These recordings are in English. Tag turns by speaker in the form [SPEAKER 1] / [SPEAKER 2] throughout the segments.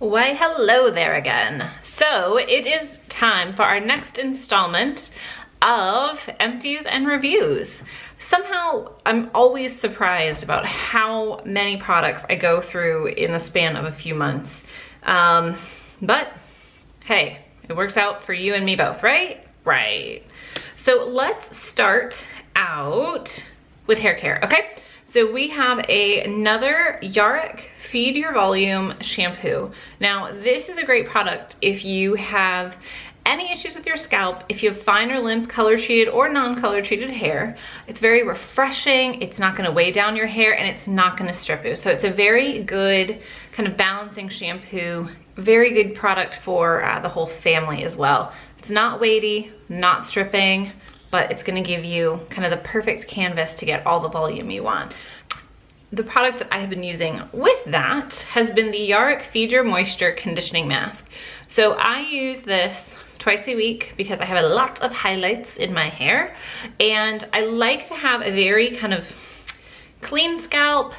[SPEAKER 1] Why, hello there again. So it is time for our next installment of empties and reviews. Somehow I'm always surprised about how many products I go through in the span of a few months. But hey, it works out for you and me both, right? Right. So let's start out with hair care, okay? So we have another Yarrick Feed Your Volume shampoo. Now, this is a great product if you have any issues with your scalp, if you have fine or limp color treated or non-color treated hair. It's very refreshing, it's not gonna weigh down your hair, and it's not gonna strip you. So it's a very good kind of balancing shampoo, very good product for the whole family as well. It's not weighty, not stripping, but it's gonna give you kind of the perfect canvas to get all the volume you want. The product that I have been using with that has been the Yarrick Feed Your Moisture Conditioning Mask. So I use this twice a week because I have a lot of highlights in my hair, and I like to have a very kind of clean scalp,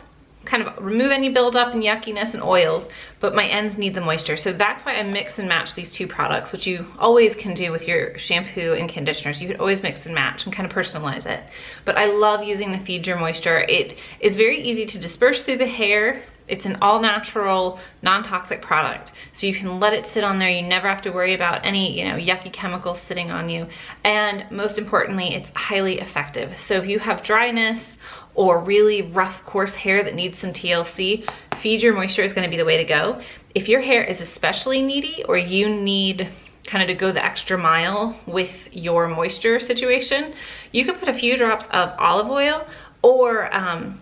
[SPEAKER 1] kind of remove any buildup and yuckiness and oils, but my ends need the moisture. So that's why I mix and match these two products, which you always can do with your shampoo and conditioners. You could always mix and match and kind of personalize it. But I love using the Feed Your Moisture. It is very easy to disperse through the hair. It's an all-natural, non-toxic product. So you can let it sit on there. You never have to worry about any, yucky chemicals sitting on you. And most importantly, it's highly effective. So if you have dryness or really rough, coarse hair that needs some TLC, Feed Your Moisture is gonna be the way to go. If your hair is especially needy or you need kind of to go the extra mile with your moisture situation, you can put a few drops of olive oil or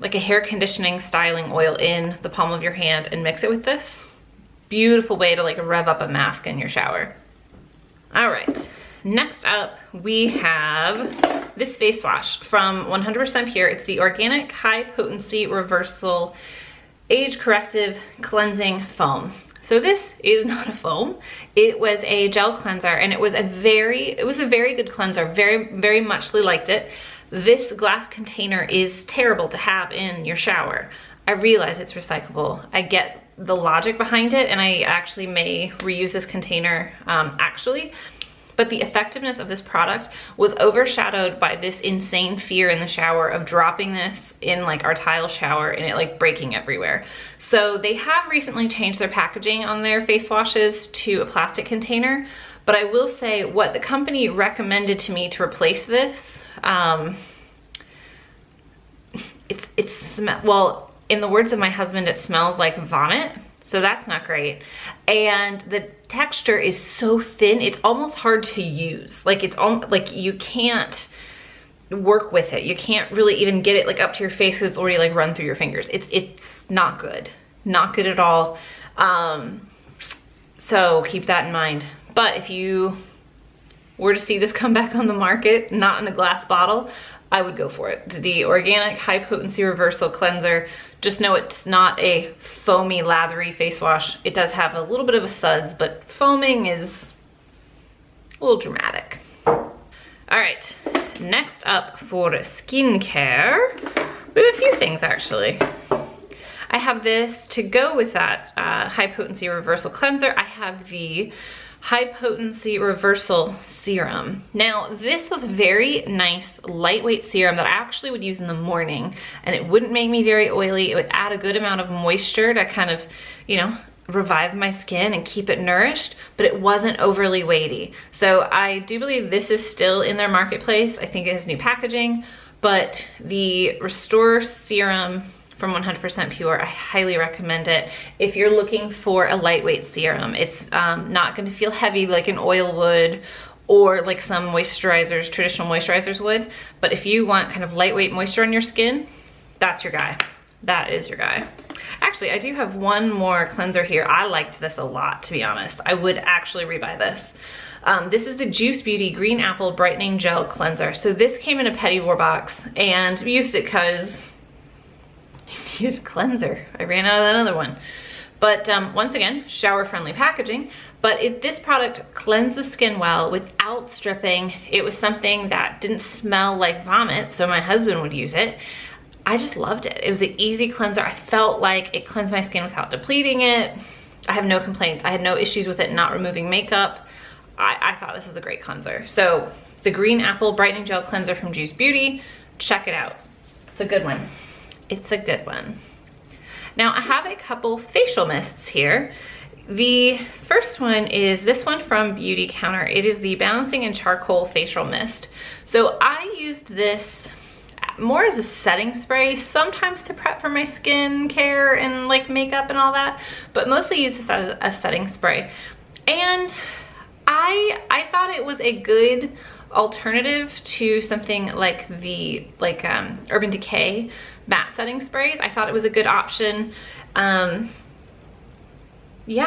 [SPEAKER 1] like a hair conditioning styling oil in the palm of your hand and mix it with this. Beautiful way to like rev up a mask in your shower. All right, next up we have this face wash from 100% Pure. It's the Organic High Potency Reversal Age Corrective Cleansing Foam. So this is not a foam. It was a gel cleanser, and it was a very good cleanser. Very muchly liked it. This glass container is terrible to have in your shower. I realize it's recyclable. I get the logic behind it, and I actually may reuse this container but the effectiveness of this product was overshadowed by this insane fear in the shower of dropping this in like our tile shower and it like breaking everywhere. So they have recently changed their packaging on their face washes to a plastic container, but I will say what the company recommended to me to replace this, well, in the words of my husband, it smells like vomit. So that's not great. And the texture is so thin, it's almost hard to use. Like like you can't work with it. You can't really even get it like up to your face because it's already like run through your fingers. It's not good. Not good at all. So keep that in mind. But if you were to see this come back on the market, not in a glass bottle, I would go for it. The Organic High Potency Reversal Cleanser. Just know it's not a foamy, lathery face wash. It does have a little bit of a suds, but foaming is a little dramatic. All right, next up for skincare, we have a few things actually. I have this to go with that High Potency Reversal Cleanser. I have the High Potency Reversal Serum. Now, this was a very nice, lightweight serum that I actually would use in the morning, and it wouldn't make me very oily. It would add a good amount of moisture to kind of, revive my skin and keep it nourished, but it wasn't overly weighty. So I do believe this is still in their marketplace. I think it has new packaging, but the Restore Serum from 100% Pure, I highly recommend it. If you're looking for a lightweight serum, it's not gonna feel heavy like an oil would or like some moisturizers, traditional moisturizers would. But if you want kind of lightweight moisture on your skin, that's your guy. That is your guy. Actually, I do have one more cleanser here. I liked this a lot, to be honest. I would actually rebuy this. This is the Juice Beauty Green Apple Brightening Gel Cleanser. So this came in a Petit War box, and we used it because huge cleanser. I ran out of that other one. But once again, shower friendly packaging. But this product cleansed the skin well without stripping. It was something that didn't smell like vomit, so my husband would use it. I just loved it. It was an easy cleanser. I felt like it cleansed my skin without depleting it. I have no complaints. I had no issues with it not removing makeup. I thought this was a great cleanser. So the Green Apple Brightening Gel Cleanser from Juice Beauty, check it out. It's a good one. It's a good one. Now I have a couple facial mists here. The first one is this one from Beauty Counter. It is the Balancing and Charcoal Facial Mist. So I used this more as a setting spray, sometimes to prep for my skin care and like makeup and all that, but mostly use this as a setting spray. And I thought it was a good alternative to something like the Urban Decay matte setting sprays. I thought it was a good option. Yeah,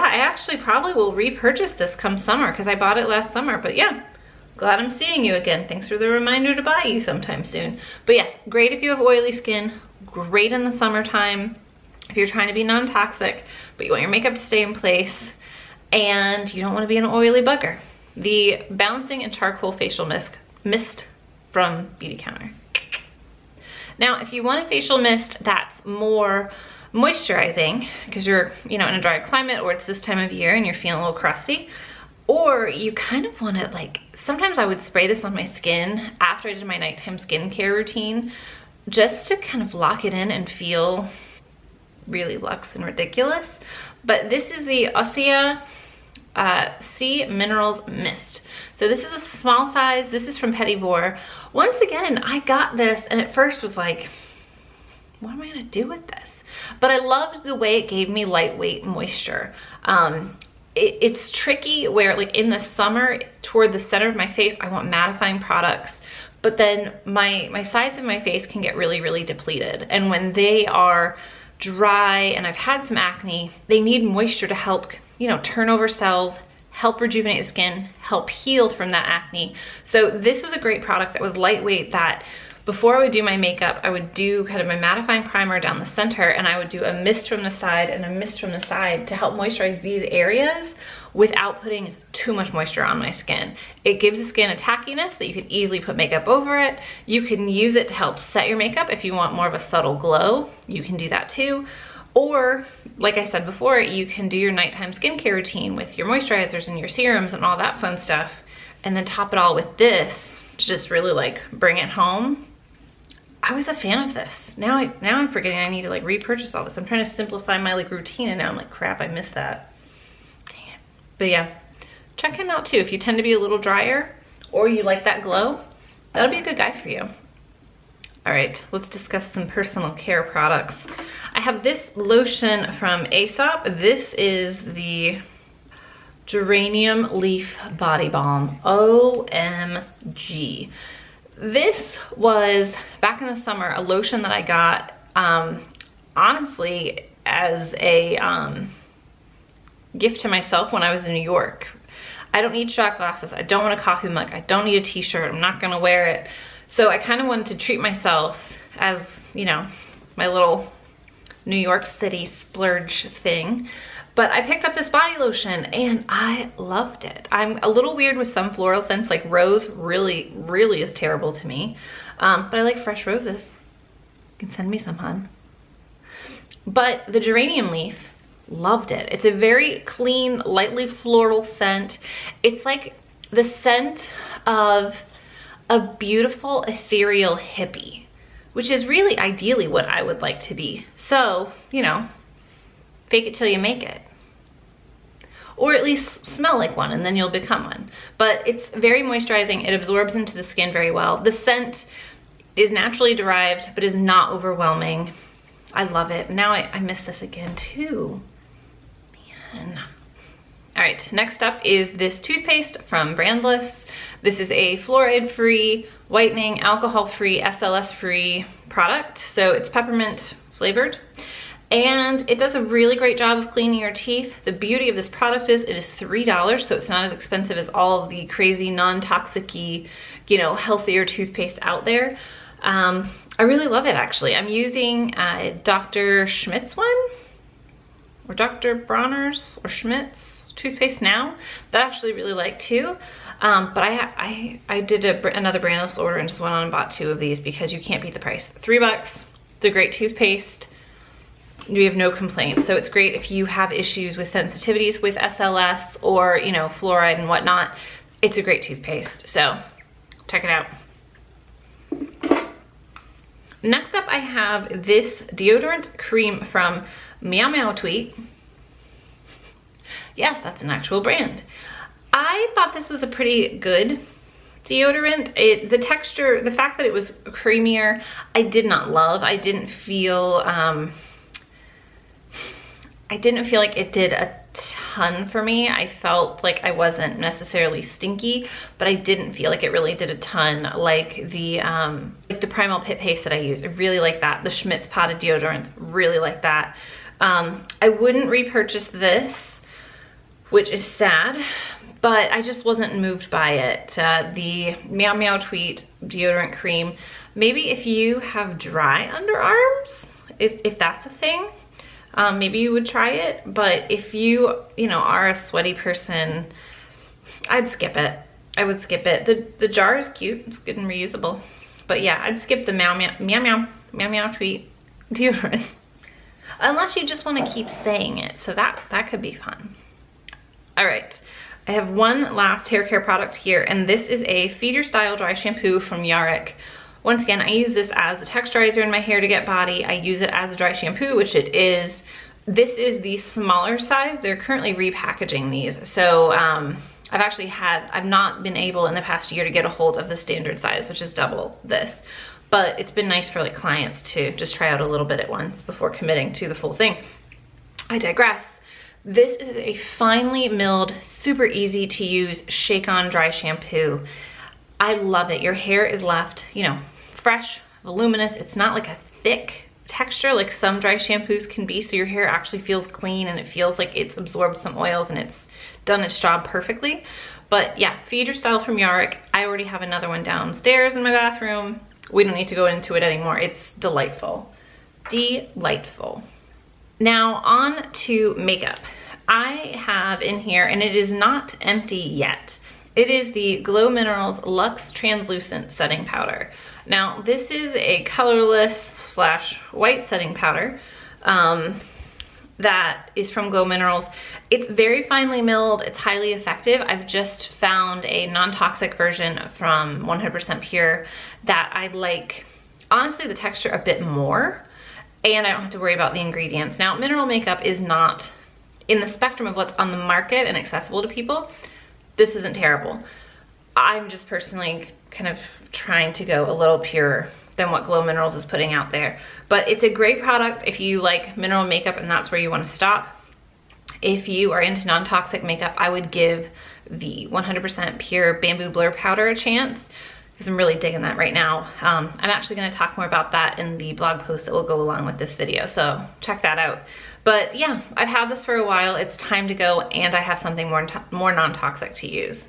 [SPEAKER 1] I actually probably will repurchase this come summer because I bought it last summer, but yeah, glad I'm seeing you again. Thanks for the reminder to buy you sometime soon. But yes, great if you have oily skin, great in the summertime if you're trying to be non-toxic, but you want your makeup to stay in place and you don't want to be an oily bugger. The Balancing and Charcoal Facial Mist from Beauty Counter. Now, if you want a facial mist that's more moisturizing because you're, you know, in a drier climate or it's this time of year and you're feeling a little crusty, or you kind of want to like, sometimes I would spray this on my skin after I did my nighttime skincare routine just to kind of lock it in and feel really luxe and ridiculous. But this is the Osea Sea Minerals Mist. So this is a small size. This is from Petit Vour. Once again, I got this and at first was like, what am I gonna do with this? But I loved the way it gave me lightweight moisture. It's tricky where like in the summer, toward the center of my face, I want mattifying products, but then my sides of my face can get really, really depleted. And when they are dry and I've had some acne, they need moisture to help, you know, turn over cells, help rejuvenate the skin, help heal from that acne. So this was a great product that was lightweight, that before I would do my makeup, I would do kind of my mattifying primer down the center and I would do a mist from the side and a mist from the side to help moisturize these areas without putting too much moisture on my skin. It gives the skin a tackiness that you can easily put makeup over it. You can use it to help set your makeup if you want more of a subtle glow. You can do that too. Or, like I said before, you can do your nighttime skincare routine with your moisturizers and your serums and all that fun stuff, and then top it all with this to just really like bring it home. I was a fan of this. Now I'm forgetting I need to like repurchase all this. I'm trying to simplify my like routine and now I'm like, crap, I missed that. Dang it. But yeah, check him out too. If you tend to be a little drier or you like that glow, that'll be a good guy for you. All right, let's discuss some personal care products. I have this lotion from Aesop. This is the Geranium Leaf Body Balm. OMG. This was, back in the summer, a lotion that I got, honestly, as a gift to myself when I was in New York. I don't need shot glasses. I don't want a coffee mug. I don't need a t-shirt. I'm not gonna wear it. So I kind of wanted to treat myself as, you know, my little New York City splurge thing. But I picked up this body lotion and I loved it. I'm a little weird with some floral scents, like rose really, really is terrible to me. But I like fresh roses. You can send me some, hon. But the geranium leaf, loved it. It's a very clean, lightly floral scent. It's like the scent of a beautiful ethereal hippie, which is really ideally what I would like to be. So, you know, fake it till you make it. Or at least smell like one and then you'll become one. But it's very moisturizing. It absorbs into the skin very well. The scent is naturally derived, but is not overwhelming. I love it. Now I miss this again too. Man. All right, next up is this toothpaste from Brandless. This is a fluoride-free, whitening, alcohol-free, SLS-free product. So it's peppermint flavored. And it does a really great job of cleaning your teeth. The beauty of this product is it is $3, so it's not as expensive as all of the crazy non-toxic-y, you know, healthier toothpaste out there. I really love it, actually. I'm using Dr. Schmidt's one, or Dr. Bronner's or Schmidt's toothpaste now. That I actually really like too. But I did another Brandless order and just went on and bought 2 of these because you can't beat the price. $3. It's a great toothpaste. you have no complaints. So it's great if you have issues with sensitivities with SLS or, you know, fluoride and whatnot. It's a great toothpaste, so check it out. Next up, I have this deodorant cream from Be.Pure.Beauty. Yes, that's an actual brand. I thought this was a pretty good deodorant. The texture, the fact that it was creamier, I did not love. I didn't feel like it did a ton for me. I felt like I wasn't necessarily stinky, but I didn't feel like it really did a ton, like the Primal Pit Paste that I use. I really like that. The Schmidt's Potted Deodorant, really like that. I wouldn't repurchase this, which is sad, but I just wasn't moved by it. The Be.Pure.Beauty deodorant cream, maybe if you have dry underarms, if that's a thing, maybe you would try it. But if you know, are a sweaty person, I'd skip it. I would skip it. The jar is cute, it's good and reusable. But yeah, I'd skip the Be.Pure.Beauty deodorant. Unless you just want to keep saying it, so that could be fun. All right, I have one last hair care product here, and this is a Feed Your Style dry shampoo from Yarrick. Once again, I use this as a texturizer in my hair to get body. I use it as a dry shampoo, which it is. This is the smaller size. They're currently repackaging these. So I've not been able in the past year to get a hold of the standard size, which is double this. But it's been nice for like clients to just try out a little bit at once before committing to the full thing. I digress. This is a finely milled, super easy to use shake-on dry shampoo. I love it. Your hair is left, you know, fresh, voluminous. It's not like a thick texture like some dry shampoos can be, so your hair actually feels clean and it feels like it's absorbed some oils and it's done its job perfectly. But yeah, Feed Your Style from Yarrick. I already have another one downstairs in my bathroom. We don't need to go into it anymore. It's delightful. Delightful. Now on to makeup. I have in here, and it is not empty yet, it is the Glow Minerals Luxe Translucent Setting Powder. Now this is a colorless / white setting powder that is from Glow Minerals. It's very finely milled, it's highly effective. I've just found a non-toxic version from 100% Pure that I like, honestly, the texture a bit more, and I don't have to worry about the ingredients. Now, mineral makeup is not in the spectrum of what's on the market and accessible to people. This isn't terrible. I'm just personally kind of trying to go a little purer than what Glow Minerals is putting out there. But it's a great product if you like mineral makeup and that's where you want to stop. If you are into non-toxic makeup, I would give the 100% Pure Bamboo Blur Powder a chance, because I'm really digging that right now. I'm actually going to talk more about that in the blog post that will go along with this video, so check that out. But yeah, I've had this for a while. It's time to go, and I have something more non-toxic to use.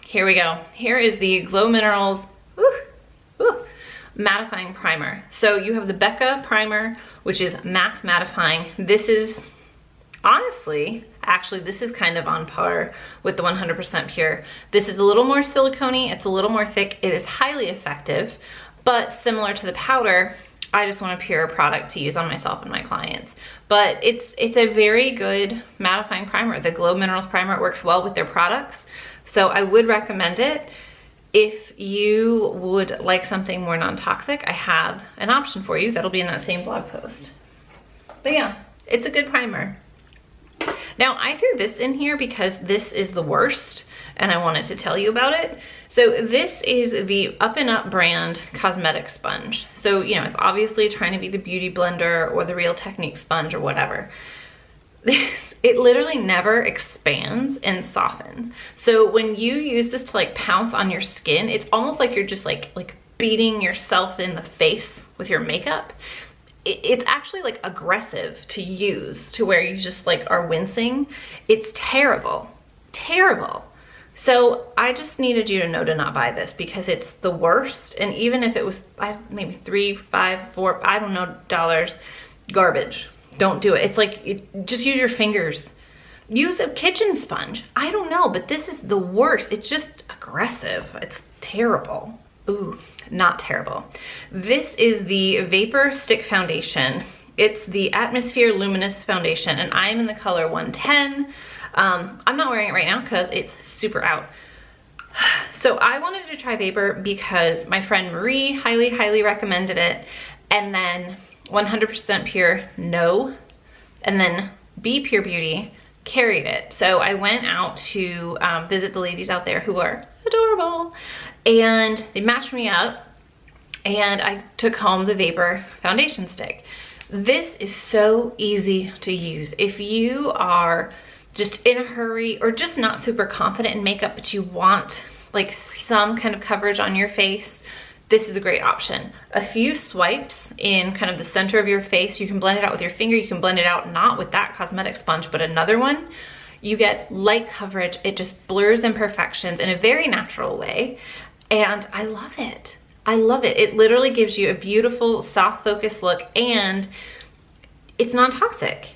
[SPEAKER 1] Here we go. Here is the Glow Minerals mattifying primer. So you have the Becca primer, which is max mattifying. This is honestly, actually, this is kind of on par with the 100% Pure. This is a little more silicone-y, it's a little more thick, it is highly effective, but similar to the powder, I just want a pure product to use on myself and my clients. But it's a very good mattifying primer. The Glow Minerals primer works well with their products, so I would recommend it. If you would like something more non-toxic, I have an option for you that'll be in that same blog post. But yeah, it's a good primer. Now, I threw this in here because this is the worst and I wanted to tell you about it. So this is the Up and Up brand cosmetic sponge. So, you know, it's obviously trying to be the Beauty Blender or the Real Technique sponge or whatever. It literally never expands and softens. So when you use this to like pounce on your skin, it's almost like you're just like beating yourself in the face with your makeup. It's actually like aggressive to use to where you just like are wincing. It's terrible, terrible. So I just needed you to know to not buy this because it's the worst. And even if it was maybe $3, $5, $4, I don't know, dollars, garbage. Don't do it. It's like, just use your fingers. Use a kitchen sponge. I don't know, but this is the worst. It's just aggressive. It's terrible. Ooh, not terrible. This is the Vapor Stick Foundation. It's the Atmosphere Luminous Foundation, and I'm in the color 110. I'm not wearing it right now because it's super out. So I wanted to try Vapor because my friend Marie highly recommended it, and then 100% Pure, no, and then Be.Pure.Beauty carried it. So I went out to visit the ladies out there who are adorable, and they matched me up, and I took home the Vapor foundation stick. This is so easy to use. If you are just in a hurry or just not super confident in makeup, but you want like some kind of coverage on your face, this is a great option. A few swipes in kind of the center of your face, you can blend it out with your finger, you can blend it out not with that cosmetic sponge, but another one. You get light coverage, it just blurs imperfections in a very natural way, and I love it. I love it. It literally gives you a beautiful soft focus look, and it's non-toxic.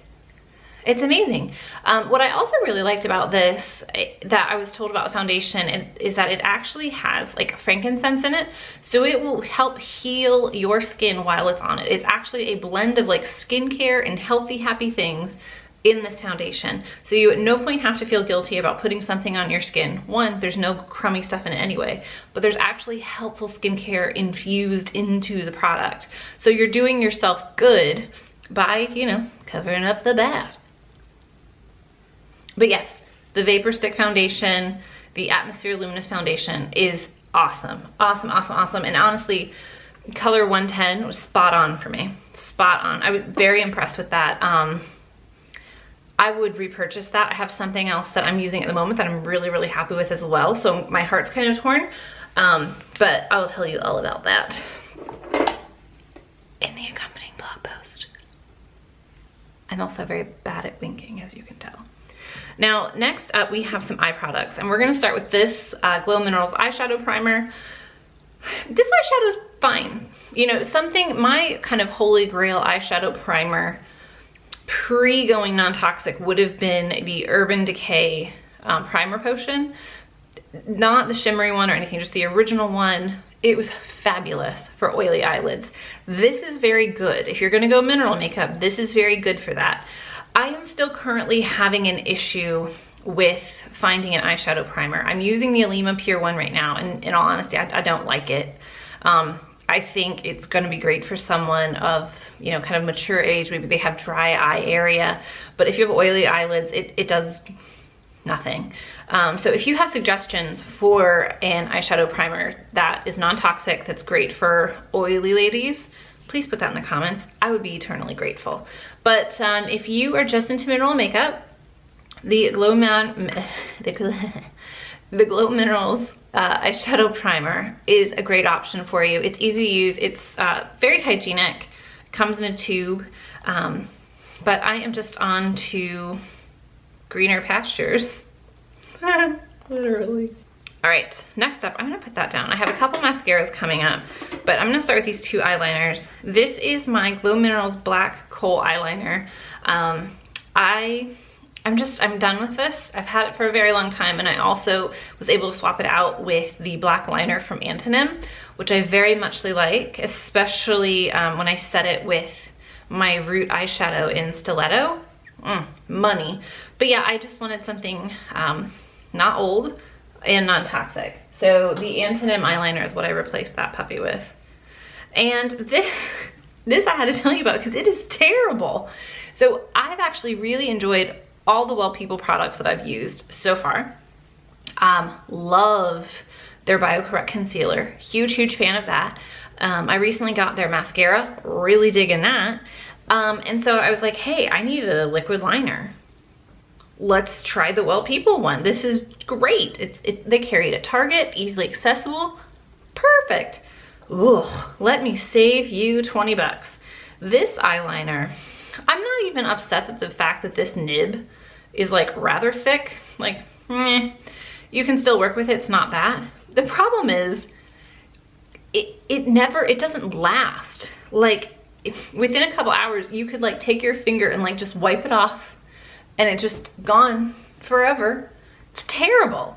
[SPEAKER 1] It's amazing. What I also really liked about this, that I was told about the foundation, is that it actually has like frankincense in it. So it will help heal your skin while it's on it. It's actually a blend of like skincare and healthy, happy things in this foundation. So you at no point have to feel guilty about putting something on your skin. One, there's no crummy stuff in it anyway, but there's actually helpful skincare infused into the product. So you're doing yourself good by, you know, covering up the bad. But yes, the Vapor Stick Foundation, the Atmosphere Luminous Foundation is awesome. Awesome. And honestly, color 110 was spot on for me. Spot on. I was very impressed with that. I would repurchase that. I have something else that I'm using at the moment that I'm really happy with as well. So my heart's kind of torn, but I will tell you all about that in the accompanying blog post. I'm also very bad at winking, as you can tell. Now, next up, we have some eye products, and we're gonna start with this Glow Minerals Eyeshadow Primer. This eyeshadow is fine. You know, my kind of holy grail eyeshadow primer pre-going non-toxic would have been the Urban Decay Primer Potion. Not the shimmery one or anything, just the original one. It was fabulous for oily eyelids. This is very good. If you're gonna go mineral makeup, this is very good for that. I am still currently having an issue with finding an eyeshadow primer. I'm using the Alima Pure one right now, and in all honesty, I don't like it. I think it's gonna be great for someone of, you know, kind of mature age. Maybe they have dry eye area, but if you have oily eyelids, it does nothing. So if you have suggestions for an eyeshadow primer that is non-toxic, that's great for oily ladies, please put that in the comments. I would be eternally grateful. But if you are just into mineral makeup, the Glow Minerals eyeshadow primer is a great option for you. It's easy to use. It's very hygienic. Comes in a tube. But I am just on to greener pastures. Literally. All right, next up, I'm gonna put that down. I have a couple mascaras coming up, but I'm gonna start with these two eyeliners. This is my Glow Minerals Black Kohl Eyeliner. I'm done with this. I've had it for a very long time, and I also was able to swap it out with the black liner from Antonym, which I very muchly like, especially when I set it with my Root eyeshadow in Stiletto. Money. But yeah, I just wanted something not old and non-toxic. So the Antonym eyeliner is what I replaced that puppy with. And this I had to tell you about because it is terrible. So I've actually really enjoyed all the Well People products that I've used so far. Love their BioCorrect concealer. Huge fan of that. I recently got their mascara, really digging that. And so I was like, hey, I need a liquid liner. Let's try the Well People one. This is great. They carry it at Target, easily accessible. Perfect. Ugh, let me save you 20 bucks. This eyeliner, I'm not even upset at the fact that this nib is like rather thick. Like, you can still work with it, it's not that. The problem is, it doesn't last. Like, within a couple hours, you could like take your finger and like just wipe it off, and it's just gone forever. It's terrible.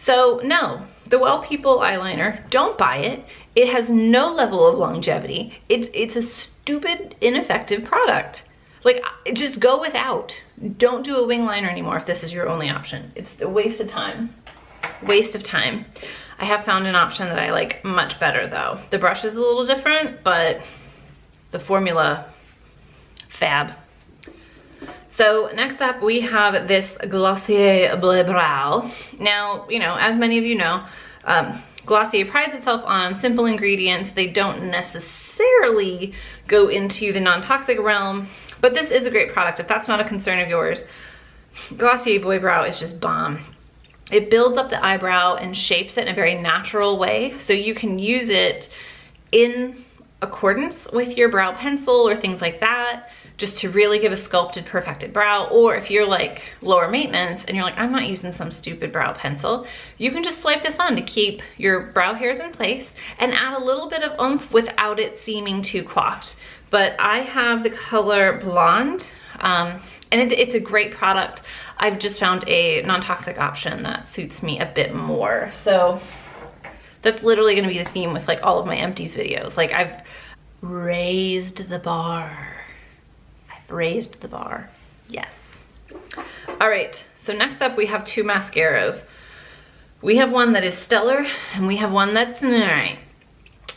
[SPEAKER 1] So no, the Well People eyeliner, don't buy it. It has no level of longevity. It's a stupid, ineffective product. Like, just go without. Don't do a wing liner anymore if this is your only option. It's a waste of time. Waste of time. I have found an option that I like much better though. The brush is a little different, but the formula, fab. So next up we have this Glossier Bleu Brow. Now, you know, as many of you know, Glossier prides itself on simple ingredients. They don't necessarily go into the non-toxic realm, but this is a great product. If that's not a concern of yours, Glossier Bleu Brow is just bomb. It builds up the eyebrow and shapes it in a very natural way, so you can use it in accordance with your brow pencil or things like that, just to really give a sculpted, perfected brow. Or if you're like lower maintenance and you're like, I'm not using some stupid brow pencil, you can just swipe this on to keep your brow hairs in place and add a little bit of oomph without it seeming too coiffed. But I have the color Blonde, and it's a great product. I've just found a non-toxic option that suits me a bit more. So that's literally gonna be the theme with like all of my empties videos. Like, I've raised the bar. Raised the bar. Yes. All right, so next up we have two mascaras. We have one that is stellar and we have one that's all right.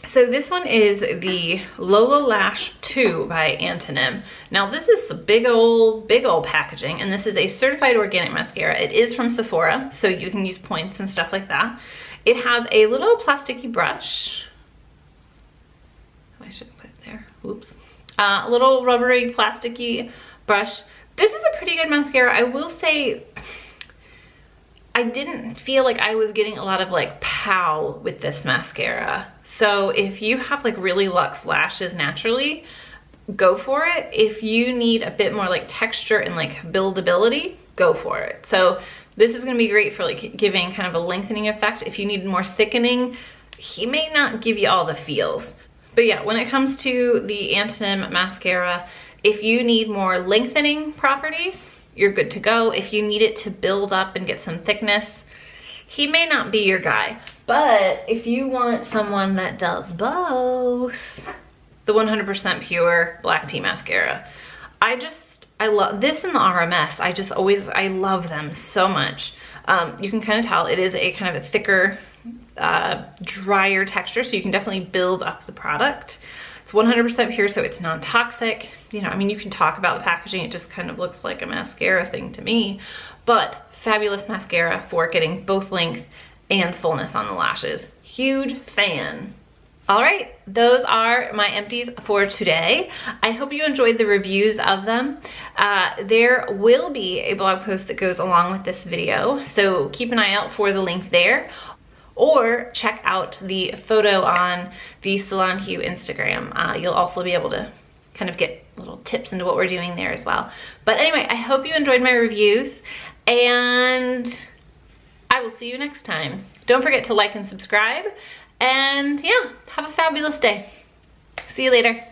[SPEAKER 1] So this one is the Lola Lash 2 by Antonym. Now this is a big old packaging, and this is a certified organic mascara. It is from Sephora, so you can use points and stuff like that. It has a little plasticky brush. I shouldn't put it there, oops. A little rubbery, plasticky brush. This is a pretty good mascara. I will say, I didn't feel like I was getting a lot of like pow with this mascara. So if you have like really luxe lashes naturally, go for it. If you need a bit more like texture and like buildability, go for it. So this is gonna be great for like giving kind of a lengthening effect. If you need more thickening, he may not give you all the feels. But yeah, when it comes to the Antonym mascara, if you need more lengthening properties, you're good to go. If you need it to build up and get some thickness, he may not be your guy. But if you want someone that does both, the 100% pure black tea mascara. I love this in the RMS. I love them so much. You can kind of tell it is a kind of a thicker, drier texture, so you can definitely build up the product. It's 100% pure, so it's non-toxic. You know, I mean, you can talk about the packaging, it just kind of looks like a mascara thing to me, but fabulous mascara for getting both length and fullness on the lashes. Huge fan. All right, those are my empties for today. I hope you enjoyed the reviews of them. There will be a blog post that goes along with this video, so keep an eye out for the link there. Or check out the photo on the Salon Hue Instagram. You'll also be able to kind of get little tips into what we're doing there as well. But anyway, I hope you enjoyed my reviews, and I will see you next time. Don't forget to like and subscribe, and yeah, have a fabulous day. See you later.